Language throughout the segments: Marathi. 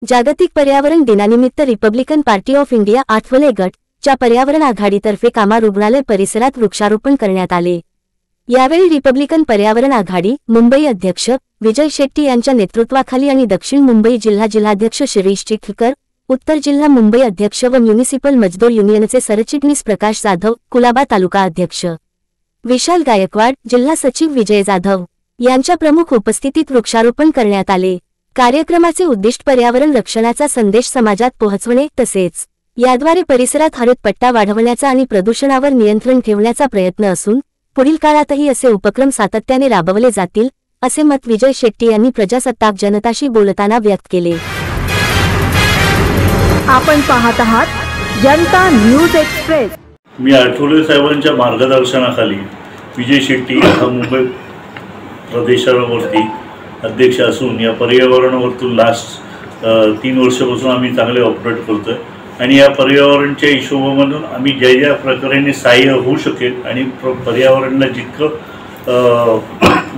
जागतिक पर्यावरण दिनानिमित्त Republican party of India Athawale गट च्या पर्यावरण आघाडीतर्फे कामा रुग्णालय परिसरात वृक्षारोपण करण्यात आले। यावेळी रिपब्लिकन पर्यावरण आघाडी मुंबई अध्यक्ष विजय शेट्टी यांच्या नेतृत्वाखाली आणि दक्षिण मुंबई जिल्हाध्यक्ष शिरीष चिखलकर, उत्तर जिल्हा मुंबई अध्यक्ष व म्युनिसिपल मजदूर युनियनचे सरचिटणीस प्रकाश जाधव, कुलाबा तालुका अध्यक्ष विशाल गायकवाड, जिल्हा सचिव विजय जाधव यांच्या प्रमुख उपस्थितीत वृक्षारोपण करण्यात आले। कार्यक्रमाचे उद्दिष्ट पर्यावरण रक्षणाचा संदेश समाजात पोहोचवणे तसेच याद्वारे परिसरात हरितपट्टा वाढवण्याचा आणि प्रदूषणावर नियंत्रण ठेवण्याचा प्रयत्न असून पुढील काळातही असे उपक्रम सातत्याने राबवले जातील असे मत विजय शेट्टी यांनी प्रजासत्ताक जनताशी बोलताना व्यक्त केले। आपण पाहत आहात जनता न्यूज एक्सप्रेस। मी आठवले साहेबांच्या मार्गदर्शनाखाली विजय शेट्टी हा मुंबई प्रदेशावरती अध्यक्ष असून या पर्यावरणावरतून लास्ट 3 वर्षापासून आम्ही चांगले ऑपरेट करतोय आणि या पर्यावरणच्या हिशोबामधून आम्ही ज्या प्रकारे सहाय्य होऊ शकेल आणि पर्यावरणाला जितकं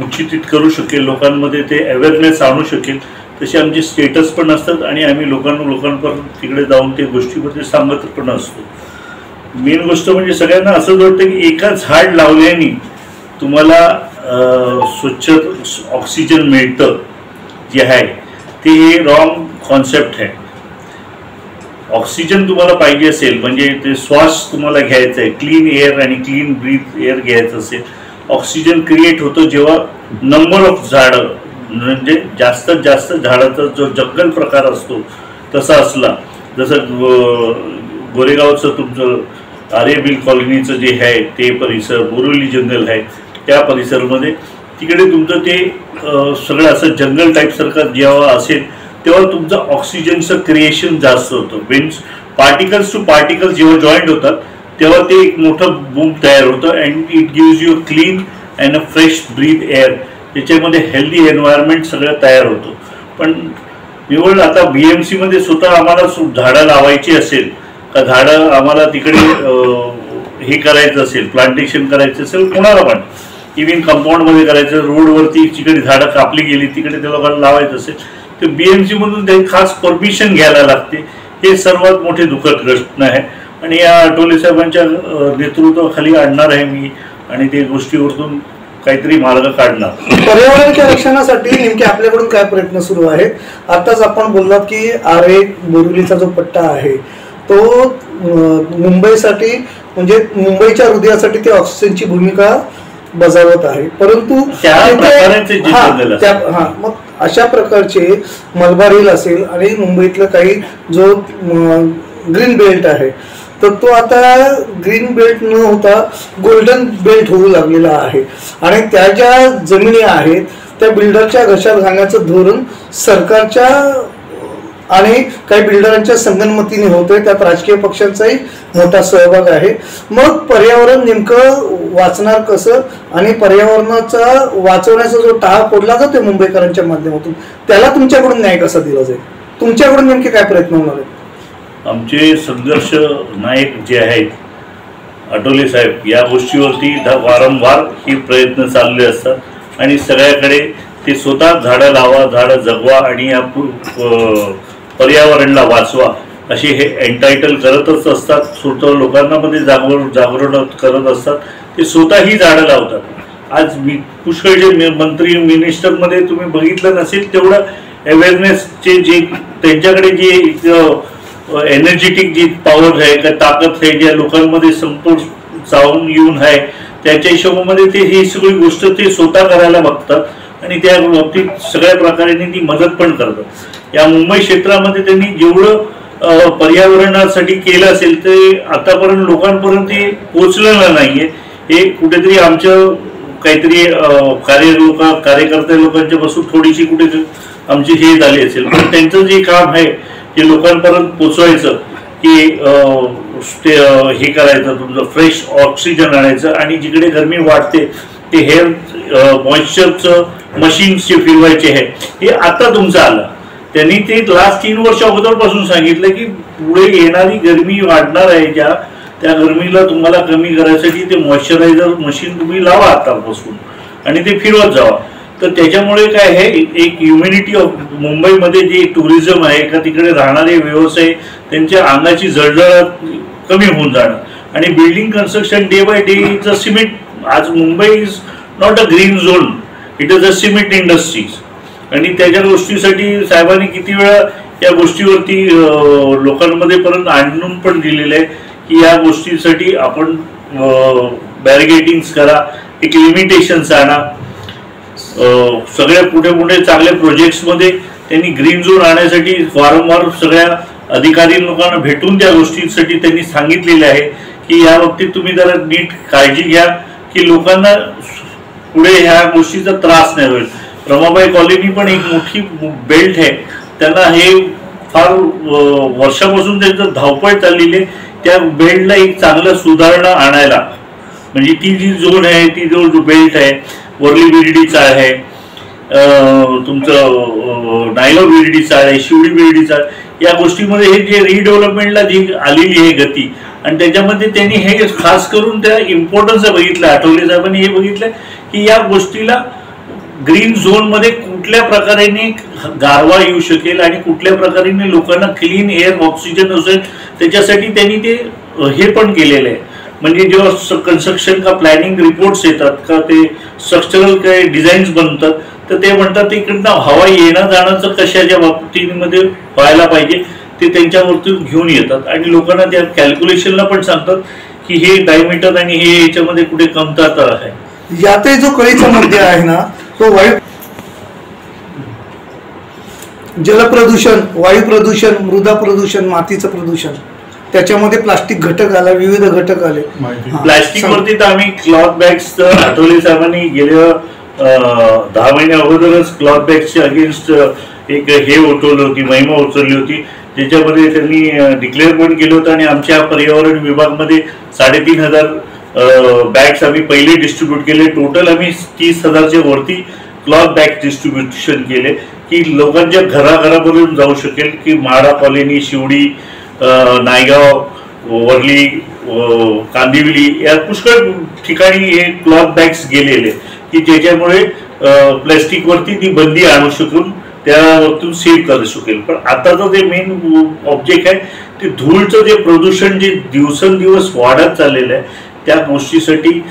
उच्चित करू शकेल, लोकांमध्ये ते अवेअरनेस आणू शकेल तसे आमचे स्टेटस पण असतात आणि आम्ही लोकांपर्यंत तिकडे जाऊन ते गोष्टीबद्दल सांगत पण असतो। मेन गोष्ट म्हणजे सगळ्यांना असंच वाटतं की एका झाड लावल्याने तुम्हाला स्वच्छ ऑक्सिजन मिळतं, जे आहे ते रॉंग कॉन्सेप्ट आहे। ऑक्सिजन तुम्हाला पाहिजे असेल म्हणजे ते श्वास तुम्हाला घ्यायचा आहे, क्लीन एअर आणि क्लीन ब्रीथ एअर घ्यायचं असेल, ऑक्सिजन क्रिएट होतो जेव्हा नंबर ऑफ झाडं म्हणजे जास्तीत जास्त झाडाचा जो जंगल प्रकार असतो तसा असला, जसं गोरेगावचं तुमचं आर्यबिल कॉलनीचं जे आहे ते परिसर, बोरिवली जंगल आहे त्या परिसरामध्ये तिकडे तुमचं ते सगळं असं जंगल टाईपसारखं जेव्हा असेल तेव्हा तुमचं ऑक्सिजनचं क्रिएशन जास्त होतं। मीन्स पार्टिकल्स टू पार्टिकल्स जेव्हा जॉईंट होतात तेव्हा ते एक मोठं बूम तयार होतं and it gives you clean and a fresh breath air, त्याच्यामध्ये हेल्दी एन्व्हायरमेंट सगळं तयार होतं। पण निवड आता BMC मध्ये स्वतः आम्हाला झाडं लावायची असेल का झाडं आम्हाला तिकडे हे करायचं असेल, प्लांटेशन करायचं असेल, कोणाला पण इव्हन कंपाऊंडमध्ये करायचं, रोडवरती जिकडे झाडं कापली गेली तिकडे त्या लोकांना लावायचं असेल तर BMC मधून ते खास परमिशन घ्यायला लागते। हे सर्वात मोठी दुःखद घटना आहे आणि या आठवले साहेबांच्या नेतृत्वाखाली आणणार आहे मी आणि ते गोष्टीवरतून काहीतरी मार्ग काढणार। पर्यावरणाच्या रक्षणासाठी नेमके आपल्याकडून काय प्रयत्न सुरू आहेत? आताच आपण बोललात की आरे बोरिवलीचा जो पट्टा आहे तो मुंबईसाठी म्हणजे मुंबईच्या हृदयासाठी ते ऑक्सिजनची भूमिका बजावत आहे, परंतु मग अशा प्रकारचे मलबार हिल असेल आणि मुंबईतलं काही जो ग्रीन बेल्ट आहे तर तो आता ग्रीन बेल्ट न होता गोल्डन बेल्ट होऊ लागलेला आहे आणि त्या ज्या जमिनी आहेत त्या बिल्डरच्या घशात घालण्याचं धोरण सरकारच्या आणि काही बिल्डरांच्या संगनमतीने होतोय, त्यात राजकीय पक्षांचाही मोठा सहभाग आहे। मग पर्यावरण नेमकं वाचणार कसं आणि पर्यावरणाचा वाचवण्याचा जो टाळा फोडला जातो मुंबईकरांच्या माध्यमातून त्याला तुमच्याकडून न्याय कसा दिला जाईल? तुमच्याकडून नेमके काय प्रयत्न होणार आहेत? आमचे संघर्ष नायक जे आहेत आठवले साहेब या गोष्टीवरती वारंवार हे प्रयत्न चालले असतात आणि सगळ्याकडे ते स्वतः झाडं लावा, झाडं जगवा आणि या पर्यावरणाला वाचवा असे हे एंटायटल करतच असतात। स्वतः लोकांना मध्ये जागरण करत असतात, ते स्वतःही झाडं लावतात। आज पुष्कळचे मंत्री मिनिस्टरमध्ये तुम्ही बघितलं नसेल तेवढं अवेअरनेसचे जे त्यांच्याकडे जे एनर्जेटिक जी पॉवर आहे का ताकद आहे ज्या लोकांमध्ये संपूर्ण जाऊन येऊन आहे त्याच्या हिशोबामध्ये ते ही सगळी गोष्ट ते स्वतः करायला बघतात आणि त्या बाबतीत सगळ्या प्रकारे ती मदत पण करतात। या मुंबई क्षेत्रामध्ये त्यांनी जेवढं पर्यावरणासाठी केलं असेल ते आतापर्यंत लोकांपर्यंत ते पोहोचलेलं नाहीये। हे कुठेतरी आमचं काहीतरी कार्यकर्ते लोकांच्या पासून थोडीशी कुठे आमची हे झाली असेल, पण त्यांचं जे काम आहे ते लोकांपर्यंत पोचवायचं की हे करायचं, तुमचं फ्रेश ऑक्सिजन आणायचं आणि जिकडे गरमी वाढते ते हेअर मॉइश्चरचं मशीन्स जे फिरवायचे आहे हे आता तुमचं आलं। त्यांनी ते लास्ट 3 वर्ष अगोदरपासून सांगितलं की पुढे येणारी गरमी वाढणार आहे, ज्या त्या गरमीला तुम्हाला कमी करायसाठी ते मॉइश्चरायझर मशीन तुम्ही लावा आतापासून आणि ते फिरवत जावा। तर त्याच्यामुळे काय आहे, एक ह्युमॅनिटी ऑफ मुंबईमध्ये जे टुरिझम आहे का तिकडे राहणारे व्यवसाय त्यांच्या अंगाची जळजळ कमी होऊन जाणार। आणि building construction day by day is a cement, आज Mumbai is not a green zone, it is a cement industries. आणि त्याच्या गोष्टीसाठी साहेबांनी किती वेळा या गोष्टीवरती लोकांमध्ये पर्यंत आणून पण दिलेलं आहे की या गोष्टीसाठी आपण बॅरिगेटिंग्स करा, एक लिमिटेशन्स आणा। सगळ्या पुढे पुढे चांगल्या प्रोजेक्ट्समध्ये त्यांनी ग्रीन झोन आणण्यासाठी वारंवार सगळ्या अधिकारी लोकांना भेटून त्या गोष्टींसाठी त्यांनी सांगितलेले आहे की या बाबतीत तुम्ही जरा नीट काळजी घ्या की लोकांना पुढे ह्या गोष्टीचा त्रास नाही होईल। रमाबाई कॉलनी पण एक मोठी बेल्ट आहे, त्यांना हे फार वर्षापासून त्यांचं धावपळ चाललेली आहे, त्या बेल्टला एक चांगलं सुधारणा आणायला। म्हणजे ती जी झोन आहे, ती जो बेल्ट आहे, वर्ली बिर्डी चाळ आहे, तुमचं नायगाव बिर्डी चाळ आहे, शिवडी बिर्डी चाळ, या गोष्टीमध्ये हे जे रिडेव्हलपमेंटला जी आलेली आहे गती, आणि त्याच्यामध्ये त्यांनी हे खास करून त्या इम्पॉर्टन्स बघितलं, आठवले साहेबांनी हे बघितलं की या गोष्टीला ग्रीन झोन मध्ये कुठल्या प्रकारे गारवा येऊ शकेल आणि कुठल्या प्रकारे लोकांना क्लीन एअर ऑक्सिजन असेल, त्याच्यासाठी त्यांनी ते हे पण केलेलं आहे। म्हणजे जेव्हा कन्स्ट्रक्शन का प्लॅनिंग रिपोर्ट्स येतात का ते स्ट्रक्चरल काही डिझाईन्स बनतात, तर ते म्हणतात इकडनं हवा येणं जाण्याचं कशाच्या बाबतीमध्ये व्हायला पाहिजे ते त्यांच्यावरतून घेऊन येतात आणि लोकांना त्या कॅल्क्युलेशनला पण सांगतात की हे डायमीटर आणि हे याच्यामध्ये कुठे कमतरता आहे। यातही जो कळीचा मुद्दा आहे ना, तो वायू जलप्रदूषण, वायू प्रदूषण, मृदा प्रदूषण, मातीचं प्रदूषण, त्याच्यामध्ये प्लास्टिक घटक आला, विविध घटक आले। प्लास्टिक वरती तर आम्ही क्लॉथ बॅग्स, आठवले साहेबांनी गेल्या 10 महिन्या अगोदरच क्लॉथ बॅग्सच्या अगेन्स्ट एक हे उठवली होती, मोहीम उचलली होती, ज्याच्यामध्ये त्यांनी डिक्लेअर पण केलं होतं। आणि आमच्या पर्यावरण विभागामध्ये 3,500 बॅग्स आम्ही पहिले डिस्ट्रीब्यूट केले। टोटल आम्ही 30,000च्या वरती क्लॉथ बॅग डिस्ट्रीब्युशन केले की लोकांच्या घराघरापर्यंत जाऊ शकेल की म्हाडा कॉलनी, शिवडी, नायगाव, वर्ली, कांदिवली या पुष्कळ ठिकाणी हे क्लॉथ बॅग्स गेलेले की ज्याच्यामुळे प्लॅस्टिकवरती ती बंदी आणू शकून त्यावरतून सेव्ह करू शकेल। पण आताचं जे मेन ऑब्जेक्ट आहे ते धूळचं जे प्रदूषण जे दिवसेंदिवस वाढत चाललेलं आहे, त्या गोष्टीसाठी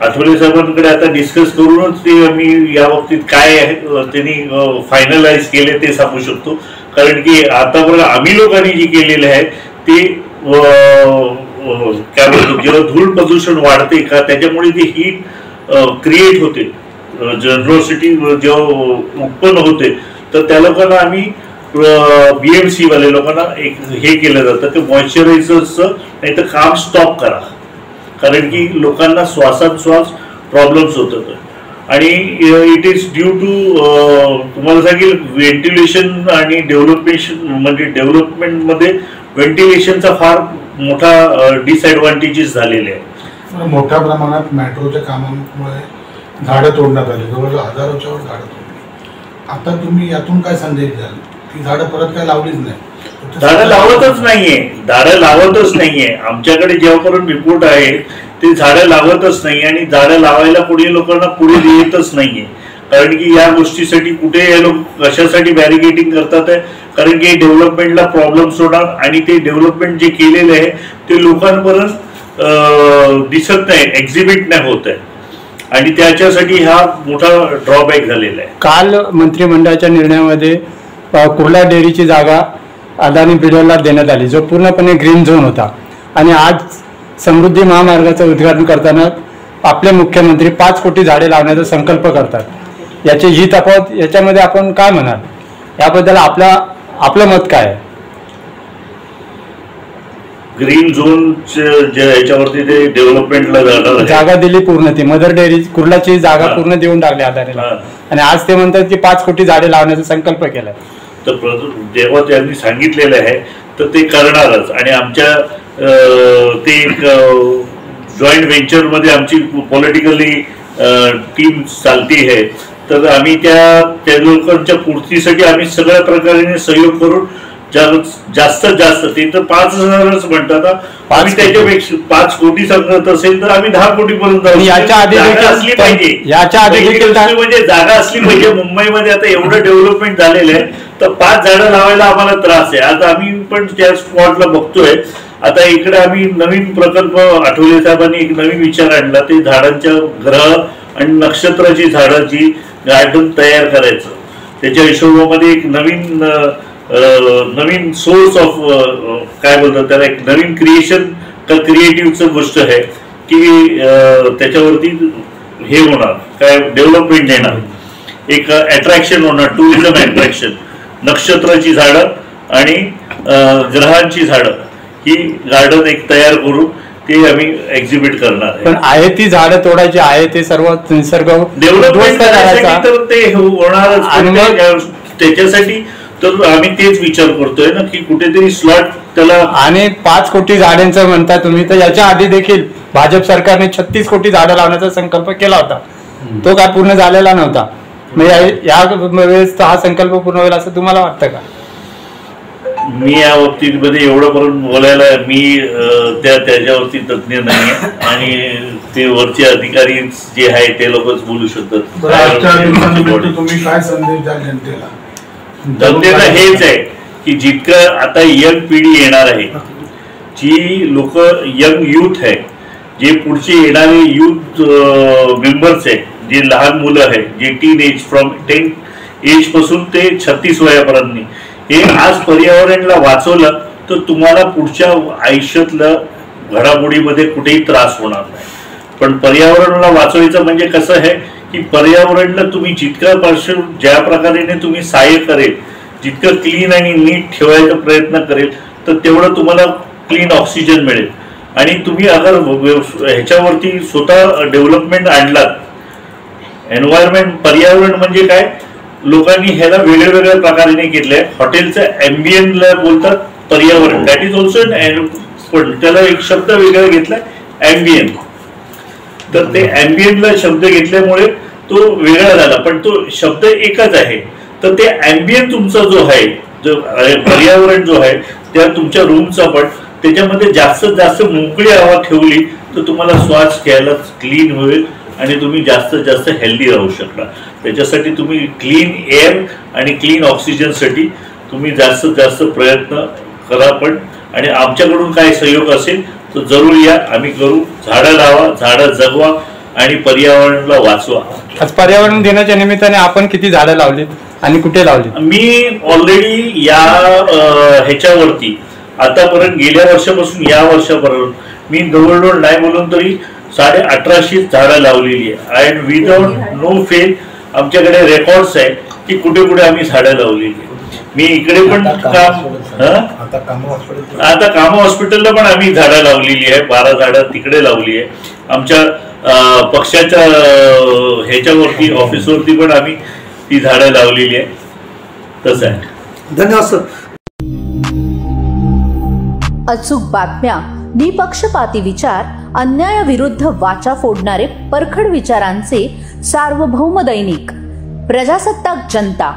आठवले साहेबांकडे आता डिस्कस करूनच ते आम्ही या बाबतीत काय त्यांनी फायनलाइज केले ते सांगू शकतो। कारण की आतापर्यंत आम्ही लोकांनी जे केलेले आहे ते काय म्हणतो, जेव्हा धूळ प्रदूषण वाढते का त्याच्यामुळे ती हीट क्रिएट होते, जनरॉसिटी जेव्हा उत्पन्न होते, तर त्या लोकांना आम्ही BMC वाले लोकांना एक हे केलं जातं की मॉइश्चरायझरचं नाही तर काम स्टॉप करा, कारण की लोकांना श्वासात प्रॉब्लेम्स होतात। आणि इट इज ड्यू टू तुम्हाला सांगेल व्हेंटिलेशन आणि डेव्हलपमेंटमध्ये व्हेंटिलेशनचा फार मोठा डिसएडव्हान्टेजेस झालेले आहे। मोठ्या प्रमाणात मेट्रोच्या कामामुळे झाडं तोडण्यात आली, जवळजवळ हजारोच्या वर झाडं तोडली। आता तुम्ही यातून काय संदेश द्याल? ती झाडं परत काय लावलीच नाही, झाडं लावतच नाहीये। आमच्याकडे जेव्हापर्यंत रिपोर्ट आहे ते झाडं लावतच नाही आणि झाडं लावायला पुढे लोकांना पुढे येतच नाहीये। कारण की या गोष्टीसाठी कुठे हे लोक कशासाठी बॅरिगेटिंग करतात आहे, कारण की डेव्हलपमेंटला प्रॉब्लेम्स होणार आणि ते डेव्हलपमेंट जे केलेलं आहे ते लोकांपर्यंत दिसत नाही, एक्झिबिट नाही होत आहे आणि त्याच्यासाठी हा मोठा ड्रॉबॅक झालेला आहे। काल मंत्रिमंडळाच्या निर्णयामध्ये कुर्ला डेअरीची जागा अदानी बिर्लाला देण्यात आली, जो पूर्णपणे ग्रीन झोन होता। आणि आज समृद्धी महामार्गाचं उद्घाटन करताना आपले मुख्यमंत्री 5 कोटी झाडे लावण्याचा संकल्प करतात। याची ही तफावत, याच्यामध्ये आपण काय म्हणाल? याबद्दल आपलं मत काय आहे? ग्रीन झोन याच्यावरती ते डेव्हलपमेंटला जागा दिली पूर्ण, ती मदर डेअरी कुर्लाची जागा पूर्ण देऊन टाकली अदानीला, आणि आज ते म्हणतात की 5 कोटी झाडे लावण्याचा संकल्प केलाय। तर जेव्हा त्यांनी सांगितलेलं आहे तर ते करणारच। आणि आमच्या ते एक जॉईंट व्हेंचरमध्ये आमची पॉलिटिकली टीम चालती आहे, तर आम्ही त्या लोकांच्या पूर्तीसाठी आम्ही सगळ्या प्रकारे सहयोग करून जास्तीत जास्त ते तर 5,000च म्हणतात. आम्ही त्याच्यापेक्षा 5 कोटी सांगत असेल तर आम्ही 10 कोटी पर्यंत जाऊ. याच्या आधी असली पाहिजे, याच्या आधी म्हणजे जागा असली पाहिजे. मुंबईमध्ये आता एवढं डेव्हलपमेंट झालेलं आहे तर 5 झाडं लावायला आम्हाला त्रास आहे. आता आम्ही पण त्या स्पॉटला बघतोय. आता इकडे आम्ही नवीन प्रकल्प, आठवले साहेबांनी एक नवीन विचार आणला, ते झाडांच्या ग्रह आणि नक्षत्राची झाडाची गार्डन तयार करायचं. त्याच्या हिशोबामध्ये एक नवीन सोर्स ऑफ काय बोलतात त्याला, एक नवीन क्रिएटिव्हचं गोष्ट आहे की त्याच्यावरती हे होणार, काय डेव्हलपमेंट येणार, एक अट्रॅक्शन होणार, टुरिझम अट्रॅक्शन. नक्षत्राची झाडं आणि ग्रहांची झाडं ही गार्डन एक तयार करून ते आम्ही एक्झिबिट करणार आहे. पण आहे ती झाडं तोडायची आहे, ते सर्व निसर्ग डेव्हलपमेंट करायसाठी तर ते होणारच. आणि मग त्याच्यासाठी तर आम्ही तेच विचार करतोय ना की कुठेतरी स्लॉट त्याला. आणि 5 कोटी झाडांचं म्हणता तुम्ही, तर याच्या आधी देखील भाजप सरकारने 36 कोटी झाडं लावण्याचा संकल्प केला होता. तो काय पूर्ण झालेला नव्हता. या वेळेस हा संकल्प पूर्ण होईल असं तुम्हाला वाटतं का? मी या बाबतीमध्ये एवढं पर्यंत बोलायला मी त्याच्यावरती तज्ञ नाही आणि ते वरचे अधिकारी जे आहे ते लोकच बोलू शकतात. तुम्ही काय संदेश द्याल जनतेला? जनतेला हेच आहे की जितकं आता यंग पिढी येणार आहे, जी लोक यंग युथ आहे, जे पुढचे येणारे युथ मेंबर्स आहे, जे लहान मुलं आहे, जे टीन एज फ्रॉम 10 एज पासून ते 36 वयापर्यंत, हे आज पर्यावरणाला वाचवलं तर तुम्हाला पुढच्या आयुष्यातल्या घडामोडीमध्ये कुठेही त्रास होणार नाही. पण पर्यावरणाला वाचवायचं म्हणजे कसं आहे की पर्यावरणाला तुम्ही जितकं ज्या प्रकारे तुम्ही सहाय्य करेल, जितकं क्लीन आणि नीट ठेवायचा प्रयत्न करेल तर तेवढं तुम्हाला क्लीन ऑक्सिजन मिळेल. आणि तुम्ही अगर ह्याच्यावरती स्वतः डेव्हलपमेंट आणलात, एन्व्हायरमेंट, पर्यावरण म्हणजे काय, लोकांनी ह्याला वेगळ्या प्रकारे घेतलंय. हॉटेलचं ॲम्बियनला बोलतात पर्यावरण, दॅट इज ऑल्सो पण त्याला एक शब्द वेगळा घेतलाय, ॲम्बियन. तर ते ॲम्बियनला शब्द घेतल्यामुळे तो वेगळा झाला, पण तो शब्द एकच आहे. तर ते ॲम्बियन तुमचा जो आहे, जो पर्यावरण जो आहे, त्या तुमच्या रूमचा पण त्याच्यामध्ये जास्तीत जास्त मोकळी हवा ठेवली तर तुम्हाला श्वास घ्यायला क्लीन होईल आणि तुम्ही जास्तीत जास्त हेल्दी राहू शकता. त्याच्यासाठी तुम्ही क्लीन एअर आणि क्लीन ऑक्सिजनसाठी तुम्ही जास्तीत जास्त प्रयत्न करा. पण आणि आमच्याकडून काय सहयोग असेल तर जरूर या, आम्ही करू. झाडं लावा, झाडं जगवा आणि पर्यावरणाला वाचवा. आज पर्यावरण दिनाच्या निमित्ताने आपण किती झाडं लावलीत आणि कुठे लावलीत? मी ऑलरेडी या ह्याच्यावरती आतापर्यंत गेल्या वर्षापासून या वर्षापर्यंत मी जवळजवळ नाही बोलून तरी 1850 झाडं लावलेली आहे. अँड विदाउट नो फेल आमच्याकडे रेकॉर्ड्स आहे की कुठे कुठे आम्ही झाडं लावलेली आहे. मी इकडे पण आता कामा हॉस्पिटलला पण आम्ही झाडं लावलेली आहे. 12 झाडं तिकडे लावली आहे. आमच्या पक्षाच्या ह्याच्यावरती ऑफिसवरती पण आम्ही ती झाडं लावलेली आहे. तसं आहे. धन्यवाद सर. अचूक बातम्या, निपक्षपाती विचार, अन्यायाविरुद्ध वाचा फोडणारे परखड विचारांचे सार्वभौम दैनिक प्रजासत्ताक जनता.